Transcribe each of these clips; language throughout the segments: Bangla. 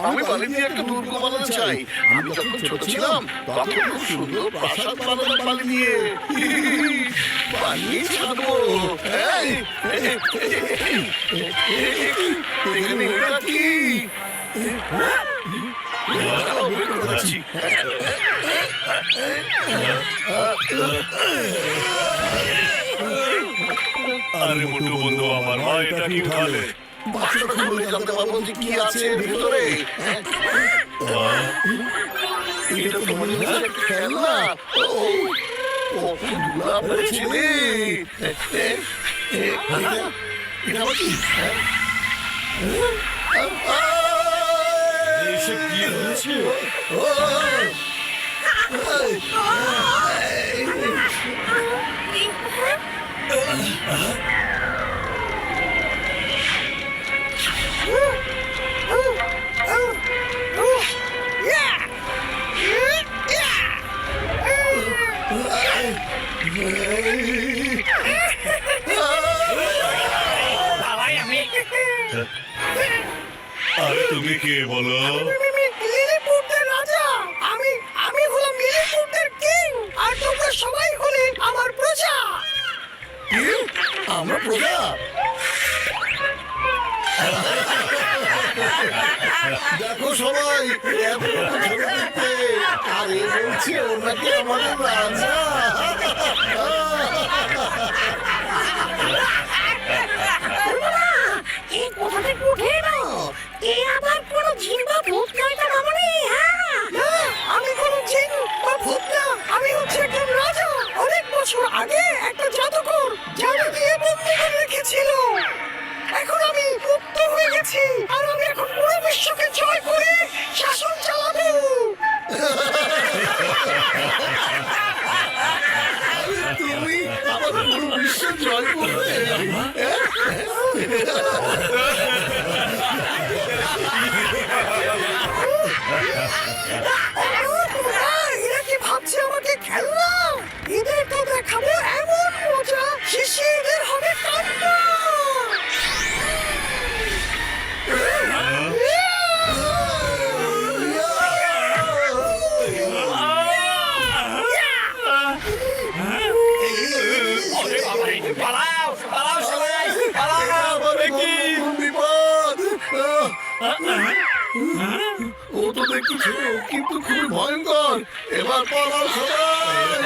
আমি বালি দিয়ে একটা দুর্গ বানাতে চাই। আমি যখন ছোট ছিলাম তখন খুব সুন্দর প্রাসাদ বানাতাম বালি দিয়ে। বানিয়ে ছাড়বো। এখানে এটা কি? আরে মোটু বন্ধু আমার, মা এটা কি উঠালে? বাচ্চাটা খুলে জানতে পারবো যে কি আছে ভিতরে। এটা তো মনে হচ্ছে একটা খেলনা। কত ধুলা পড়েছে রে। এটা আবার কি? এসব কি হচ্ছে? আরে তুমি কে বলো? লিলিপুটের রাজা। আমি হলাম লিলিপুটের কিং, আর তোমরা সবাই হলে আমার প্রজা। আমরা প্রজা? দেখো সবাই এত ছোট দেখতে, আর এ বলছে ওর নাকি আমাদের রাজা। এই কোথা থেকে উঠে এলো? এ আবার কোন জিন বা ভূত নয় তো মামনি? আমি কোন জিন বা ভূত না, আমি হচ্ছে একজন রাজা। অনেক বছর আগে একটা জাদুকর জাদু দিয়ে বন্দি করে রেখেছিল। এখন আমি মুক্ত হয়ে গেছি, আর আমি এখন পুরো বিশ্বকে জয় করে শাসন চালাবো। তুমি আমাদের পুরো বিশ্ব জয় করবে? এরা কি ভাবছে আমাকে খেলনা? এদের তো দেখাবো এমন মজা, শেষে এদের হবে কান্না। বিপদ! ও তো দেখতে ছিল কিন্তু খুবই ভয়ঙ্কর। এবার পালাও সবাই।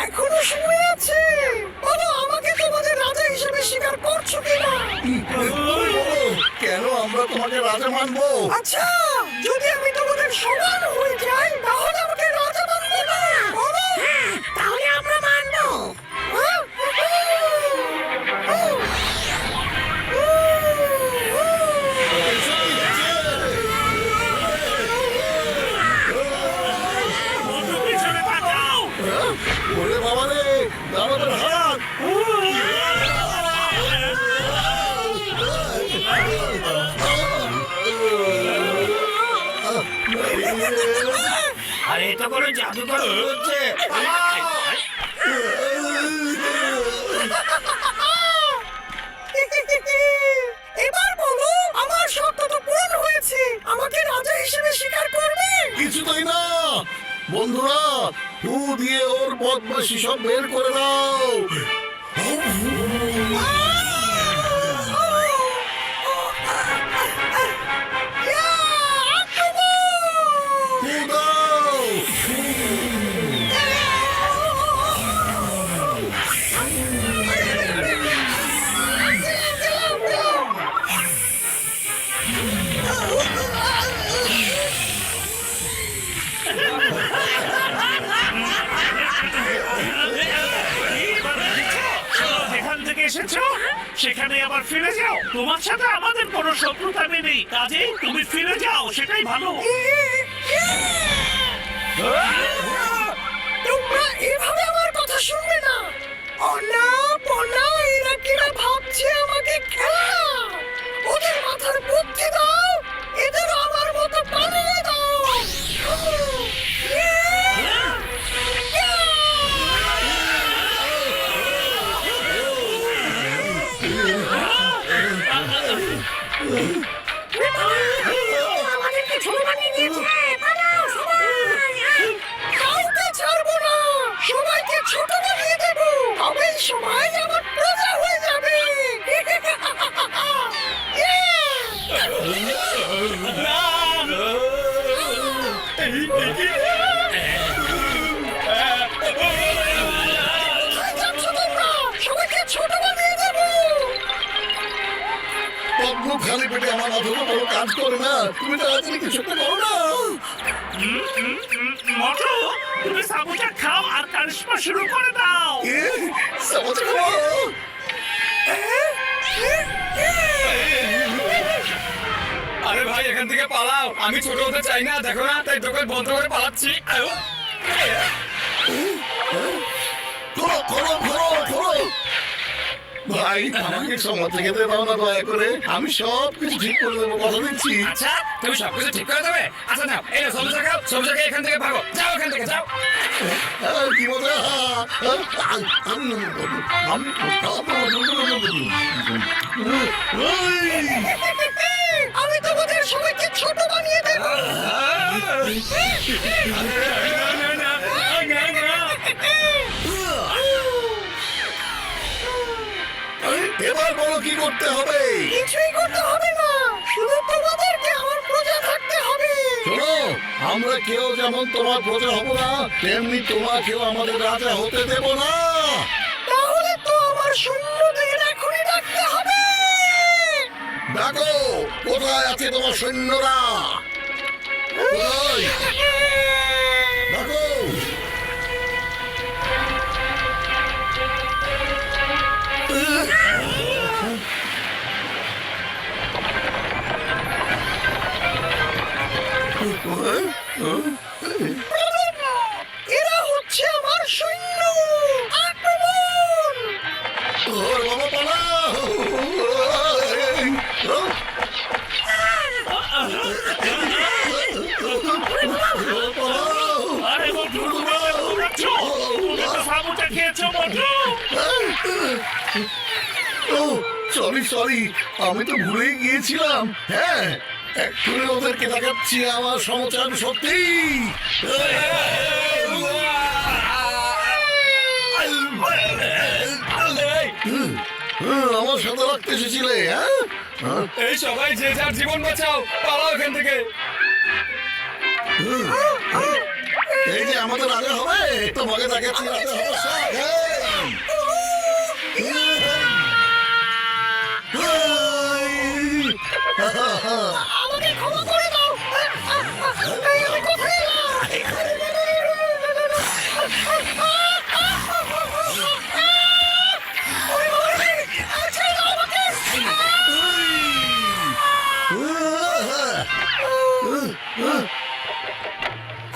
এখনো সময় আছে। বলো আমাকে তোমাদের রাজা হিসেবে স্বীকার করছো কিনা? কেন আমরা তোমাকে রাজা মানবো? আচ্ছা, যদি আমি তোমাদের সমান হয়ে যাই তাহলে আমাকে রাজা মানবে না? বলো। তাহলে আমরা মানবো। ওরে বাবা রে, দাঁড়াবেন হাত। আরে এটা কোনো জাদুকর হচ্ছে। এবার বলো, আমার শর্ত তো পূরণ হয়েছে, আমাকে রাজা হিসেবে স্বীকার করবে? কিছুতেই না। বন্ধুরা, ফু দিয়ে ওর বদমাশি সব বের করে দাও। ফু দাও। যেখান থেকে এসেছো সেখানে আবার ফিরে যাও। তোমার সাথে আমাদের কোনো শত্রুতা নেই, কাজেই তুমি ফিরে যাও, সেটাই ভালো। তোমরা এভাবে আমার কথা শুনবে না। ও না, অনেক খেলা, ওদের মাথার বুদ্ধি দাও, এদের আমার মতো বানিয়ে দাও। আমাদেরকে ছোট বানিয়ে দিয়েছে, পালাও সবাই। কাউকে ছাড়বো না, সবাইকে ছোট বানিয়ে দেবো, তবেই সবাই আমার প্রজা হয়ে যাবে। কোথায় যাচ্ছ তোমরা? সবাইকে ছোট বানিয়ে দেবো। পদ্ম খালি পেটে আমার মাথার বড় কাজ করে না, তুমি তাড়াতাড়ি কিছু একটা করো না। মোটু, তুমি সাবুটা খাও আর কারিশমা শুরু করে দাও। এ, সমাজ খাওয়া। আরে ভাই এখান থেকে পালাও, আমি ছোট হতে চাই না, দেখো না, তাই দোকান বন্ধ করে পালাচ্ছি। খোলো খোলো খোলো খোলো। ভাই আমাকে সমাজ থেকে দাও না দয়া করে, আমি সব কিছু ঠিক করে দেবো, কথা দিচ্ছি। আচ্ছা তুমি সবকিছু ঠিক করে দেবে? আচ্ছা নাও, এই নাও সমস্যা খাও, সমস্যাকে এখান থেকে ভাগো, যাও এখান থেকে যাও। কি মজা। আমি তোমাদের সবাইকে ছোট বানিয়ে দেবো। এবার বলো কি করতে হবে? কিছুই করতে হবে না, শুধু তোমাদেরকে আমার প্রজা থাকতে হবে। শোনো, আমরা কেউ যেমন তোমার প্রজা হব না, তেমনি তোমাকেও আমাদের রাজা হতে দেব না। তাহলে তো আমার সৈন্যদের এখনই ডাকতে হবে। ডাকো, কোথায় আছে তোমার সৈন্যরা? কোথায়? ডাকো। এরা হচ্ছে আমার সৈন্য, আক্রমণ! ওর বাবা পালাও। পালাও। আরে মোটু, তুমি এবার দৌড়াচ্ছ? তুমি তো সাবুটা খেয়েছো মোটু। ও সরি সরি, আমি তো ভুলেই গিয়েছিলাম। হ্যাঁ, এক্ষুনি ওদেরকে দেখাচ্ছি আমার সমচার সত্যি। আমার সাথে রাখতে এসেছিলে? হ্যাঁ, এই সবাই যে যার জীবন বাঁচাও, পালাও এখান থেকে। এই যে আমাদের রাজা হবে, তোমাকে দেখাচ্ছি রাজা হবে সব। আমাকে ক্ষমা করে দাও। আমি কোথায় এলাম? ছেড়ে দাও আমাকে।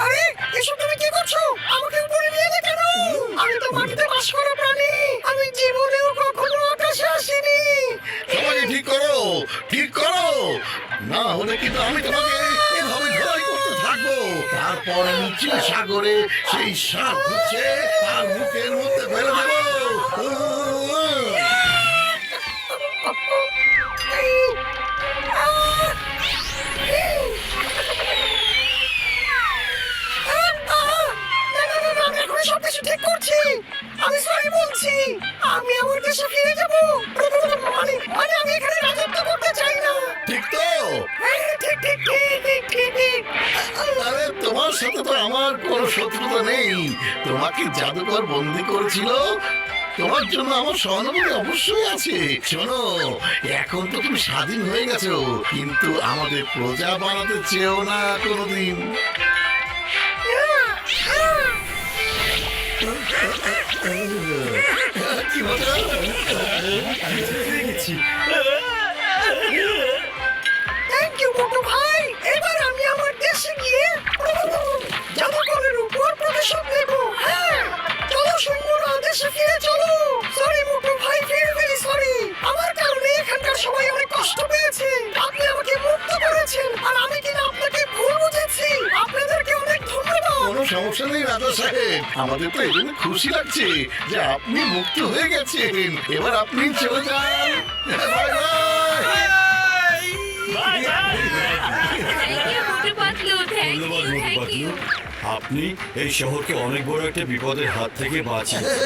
আরে এসব তুমি কি করছো? আমাকে উপরে নিয়ে যেতে কেন? আমি তো মাটিতে বাস করা প্রাণী, আমি জীবনেও কখনো আকাশে আসিনি। সবাই ঠিক করো, ঠিক করো, না হলে কিন্তু আমি তোমাকে এভাবে ধরাই করতে থাকবো। তারপর নিচে সাগরে সেই সাপ হচ্ছে তার মুখের মধ্যে ফেলে দেবো। আমি এখন সবকিছু ঠিক করছি, আমি সরি বলছি, আমি আমার দেশে ফিরে যাবো। মানে আমি এখানে রাজত্ব করতে চাই না। ঠিক তো? হ্যাঁ, ঠিক ঠিক ঠিক ঠিক ঠিক ঠিক। আরে তোমার সাথে তো আমার কোনো শত্রুতা নেই। তোমাকে জাদুকর বন্দি করেছিল, তোমার জন্য আমার সহানুভূতি অবশ্যই আছে। শোনো, এখন তো তুমি স্বাধীন হয়ে গেছো, কিন্তু আমাদের প্রজা বানাতে চেয়েও না কোনোদিন। কি মজা। থ্যাংক ইউ মোটু ভাই। এবার আমি আমার দেশে গিয়ে জাদুকরের উপর প্রতিশোধ নেব। হ্যাঁ, চলো সৈন্যরা, দেশে ফিরে চলো। সরি মোটু ভাই, ভেরি ভেরি সরি, আমার কারণে এখানে সমস্যা নেই রাজা সাহেব, আমাদের তো এই জন্য খুশি লাগছে যে আপনি মুক্ত হয়ে গেছেন। এবার আপনি চলে যান। Bye bye. Bye bye. Thank you Motu Patlu, thank ধন্যবাদ you, Motu thank Patlu, you. আপনি এই শহরকে অনেক বড় একটা বিপদের হাত থেকে বাঁচিয়েছেন।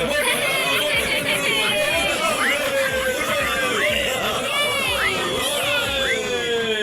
মোটু